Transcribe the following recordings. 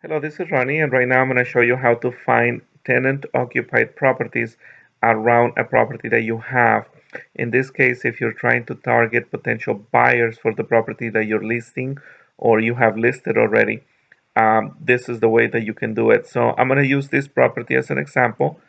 Hello, this is Ronnie, and right now I'm going to show you how to find tenant-occupied properties around a property that you have. In this case, if you're trying to target potential buyers for the property that you're listing or you have listed already, this is the way that you can do it. So I'm going to use this property as an example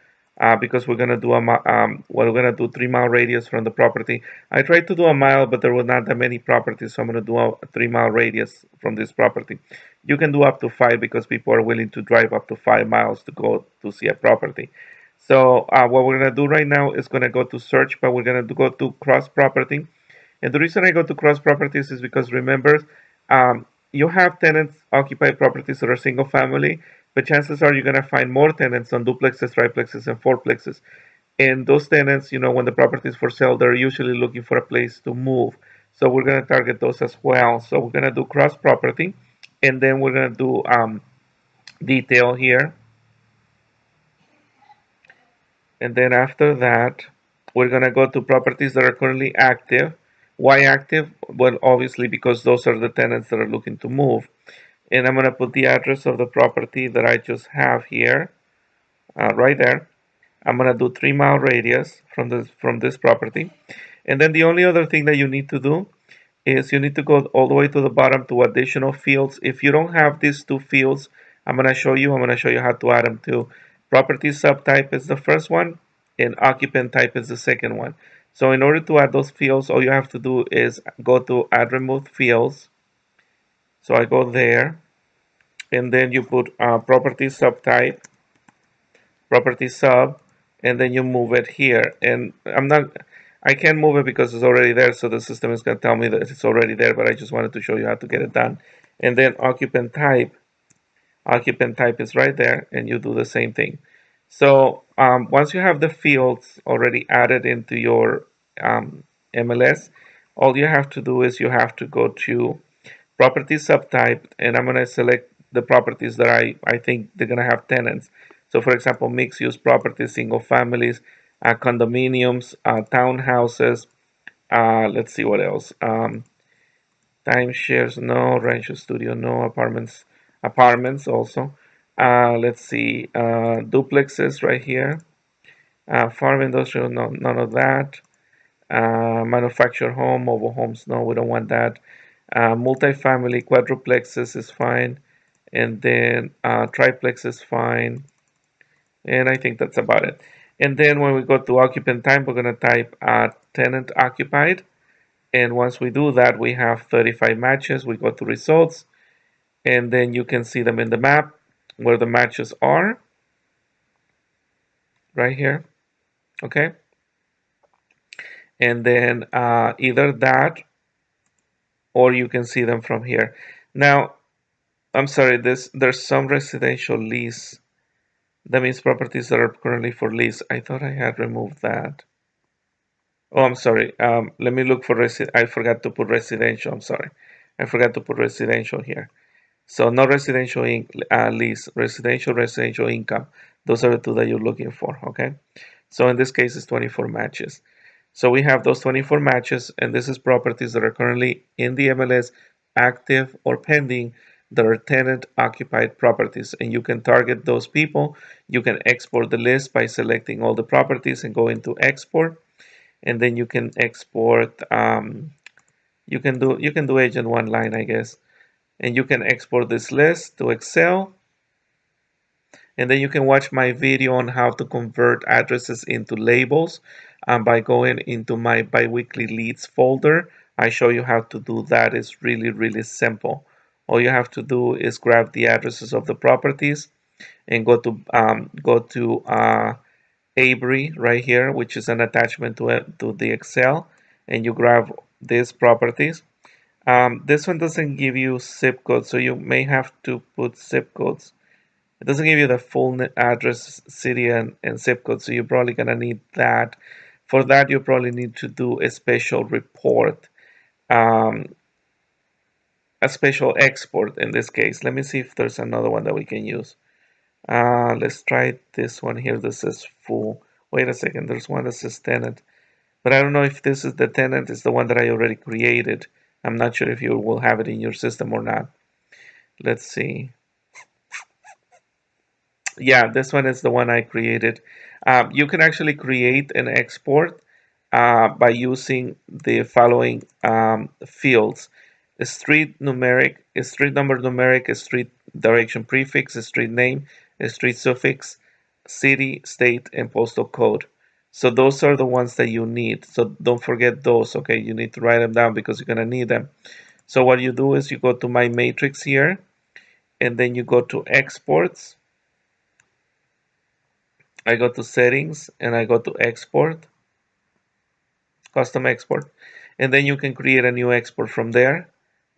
because we're going to do we're going to do 3 mile radius from the property. I tried to do a mile, but there were not that many properties, so I'm going to do a 3 mile radius from this property. You can do up to 5 because people are willing to drive up to 5 miles to go to see a property. So what we're going to do right now is going to go to search, but we're going to go to cross property. And the reason I go to cross properties is because remember, you have tenants occupied properties that are single family, but chances are you're going to find more tenants on duplexes, triplexes, and fourplexes. And those tenants, when the property is for sale, they're usually looking for a place to move. So we're going to target those as well. So we're going to do cross property, and then we're going to do detail here. And then after that, we're going to go to properties that are currently active. Why active? Well, obviously because those are the tenants that are looking to move. And I'm going to put the address of the property that I just have here, right there. I'm going to do 3 mile radius from this property. And then the only other thing that you need to do is you need to go all the way to the bottom to additional fields. If you don't have these two fields, I'm going to show you. I'm going to show you how to add them to. Property subtype is the first one, and occupant type is the second one. So in order to add those fields, all you have to do is go to add removed fields. So I go there, and then you put property subtype, property sub, and then you move it here. And I can't move it because it's already there, so the system is going to tell me that it's already there, but I just wanted to show you how to get it done. And then occupant type is right there, and you do the same thing. So once you have the fields already added into your MLS, all you have to do is you have to go to property subtype, and I'm going to select the properties that I think they're going to have tenants. So for example, mixed use properties, single families, condominiums, townhouses, let's see what else. Timeshares, no. Rancho studio, no. Apartments also. Let's see. Duplexes right here. Farm industrial, no, none of that. Manufactured home, mobile homes, no, we don't want that. Multifamily, quadruplexes is fine. And then triplex is fine. And I think that's about it. And then when we go to occupant type, we're going to type tenant occupied. And once we do that, we have 35 matches. We go to results, and then you can see them in the map where the matches are right here. Okay. And then either that or you can see them from here. Now, I'm sorry, there's some residential lease. That means properties that are currently for lease. I thought I had removed that. Oh, I'm sorry. Let me look for I forgot to put residential. I'm sorry. I forgot to put residential here. So no residential lease, residential income. Those are the two that you're looking for, okay? So in this case, it's 24 matches. So we have those 24 matches, and this is properties that are currently in the MLS, active or pending, that are tenant occupied properties. And you can target those people. You can export the list by selecting all the properties and go into export. And then you can export, you can do agent one line, I guess. And you can export this list to Excel, and then you can watch my video on how to convert addresses into labels by going into my biweekly leads folder. I show you how to do that. It's really simple. All you have to do is grab the addresses of the properties and go to Avery right here, which is an attachment to the Excel, and you grab these properties. This one doesn't give you zip codes, so you may have to put zip codes. It doesn't give you the full address, city, and zip code, so you're probably gonna need that. For that, you probably need to do a special report, um, a special export in this case. Let me see if there's another one that we can use. Let's try this one here. This is full. Wait a second, there's one that says tenant, but I don't know if this is the tenant, is the one that I already created. I'm not sure if you will have it in your system or not. Let's see. Yeah, this one is the one I created. You can actually create and export by using the following fields: a street numeric, a street number numeric, a street direction prefix, a street name, a street suffix, city, state, and postal code. So those are the ones that you need. So don't forget those, okay? You need to write them down because you're gonna need them. So what you do is you go to my matrix here, and then you go to exports. I go to settings and I go to export, custom export, and then you can create a new export from there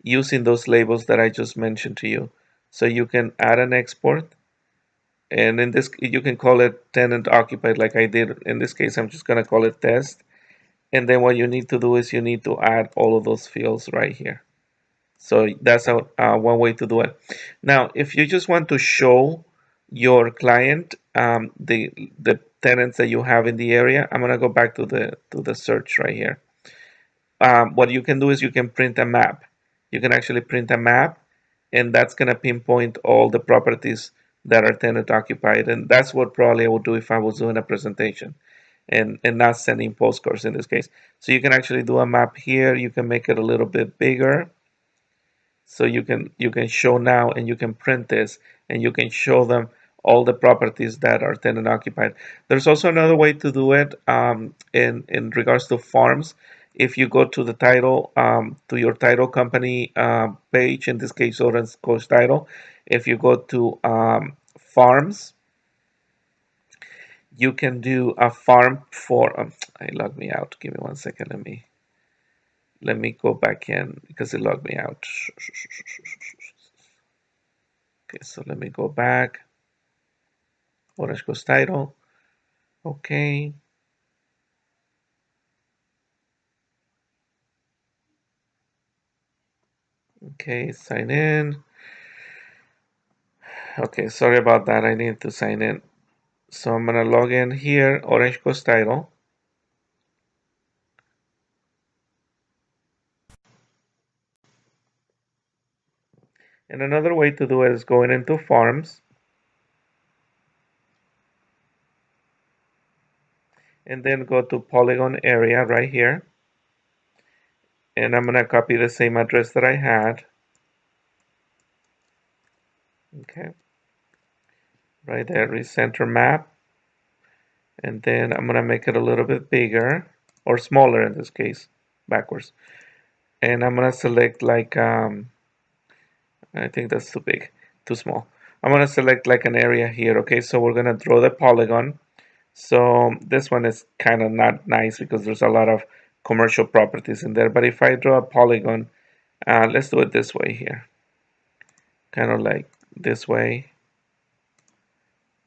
using those labels that I just mentioned to you. So you can add an export, and in this you can call it tenant occupied like I did. In this case, I'm just going to call it test. And then what you need to do is you need to add all of those fields right here. So that's one way to do it. Now, if you just want to show your client the tenants that you have in the area, I'm gonna go back to the search right here. What you can do is you can print a map. You can actually print a map, and that's gonna pinpoint all the properties that are tenant occupied, and that's what probably I would do if I was doing a presentation and not sending postcards in this case. So you can actually do a map here. You can make it a little bit bigger so you can show now, and you can print this, and you can show them all the properties that are tenant occupied. There's also another way to do it in regards to farms. If you go to the title, to your title company page, in this case Orange Coast Title, if you go to farms, you can do a farm for I logged me out, give me 1 second, let me go back in because it logged me out. Okay, so let me go back. Orange Coast Title. Okay. Okay, sign in. Okay, sorry about that. I need to sign in. So I'm gonna log in here, Orange Coast Title. And another way to do it is going into Farms. And then go to Polygon area right here. And I'm gonna copy the same address that I had. Okay. Right there, recenter map. And then I'm gonna make it a little bit bigger or smaller in this case, backwards. And I'm gonna select like I think that's too big, too small. I'm gonna select like an area here. Okay, so we're gonna draw the polygon. So this one is kind of not nice because there's a lot of commercial properties in there. But if I draw a polygon, let's do it this way here, kind of like this way.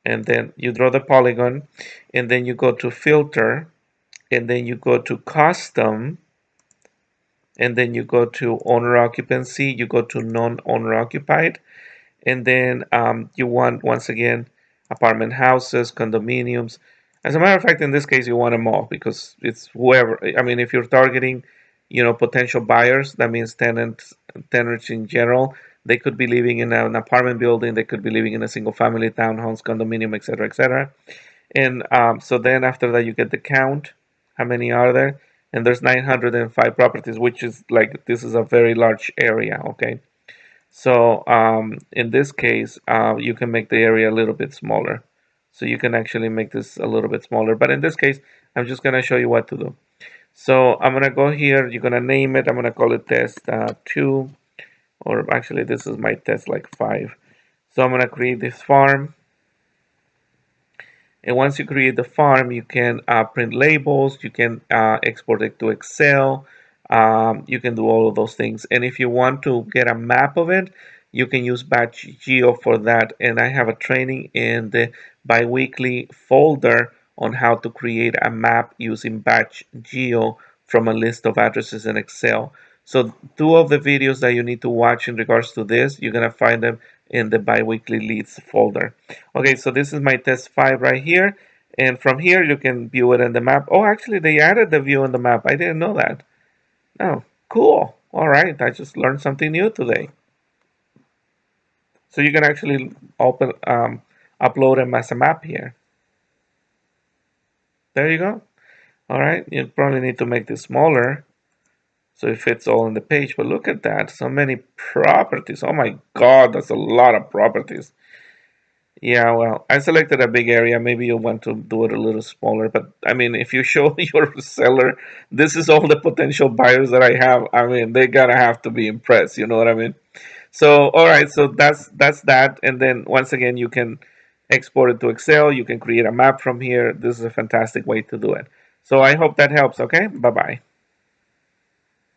And then you draw the polygon, and then you go to filter, and then you go to custom, and then you go to owner occupancy, you go to non-owner occupied, and then you want, once again, apartment houses, condominiums. As a matter of fact, in this case, you want them all because it's whoever. I mean, if you're targeting, potential buyers, that means tenants in general. They could be living in an apartment building. They could be living in a single-family townhomes, condominium, etc., etc. And so then after that, you get the count. How many are there? And there's 905 properties, which is like this is a very large area. Okay. So in this case, you can make the area a little bit smaller. So you can actually make this a little bit smaller. But in this case, I'm just going to show you what to do. So I'm going to go here. You're going to name it. I'm going to call it test 2. Or actually, this is my test like 5. So I'm going to create this farm. And once you create the farm, you can print labels. You can export it to Excel. You can do all of those things. And if you want to get a map of it, you can use Batch Geo for that. And I have a training in the biweekly folder on how to create a map using Batch Geo from a list of addresses in Excel. So 2 of the videos that you need to watch in regards to this, you're going to find them in the biweekly leads folder. Okay, so this is my test 5 right here. And from here, you can view it in the map. Oh, actually, they added the view in the map. I didn't know that. Oh, cool. All right, I just learned something new today. So you can actually open, upload them as a map here. There you go. All right, you probably need to make this smaller so it fits all in the page. But look at that, so many properties. Oh my God, that's a lot of properties. Yeah, well, I selected a big area. Maybe you want to do it a little smaller. But I mean, if you show your seller, this is all the potential buyers that I have. I mean, they gotta have to be impressed. You know what I mean? So, all right, so that's that. And then once again, you can export it to Excel. You can create a map from here. This is a fantastic way to do it. So I hope that helps. Okay, bye bye.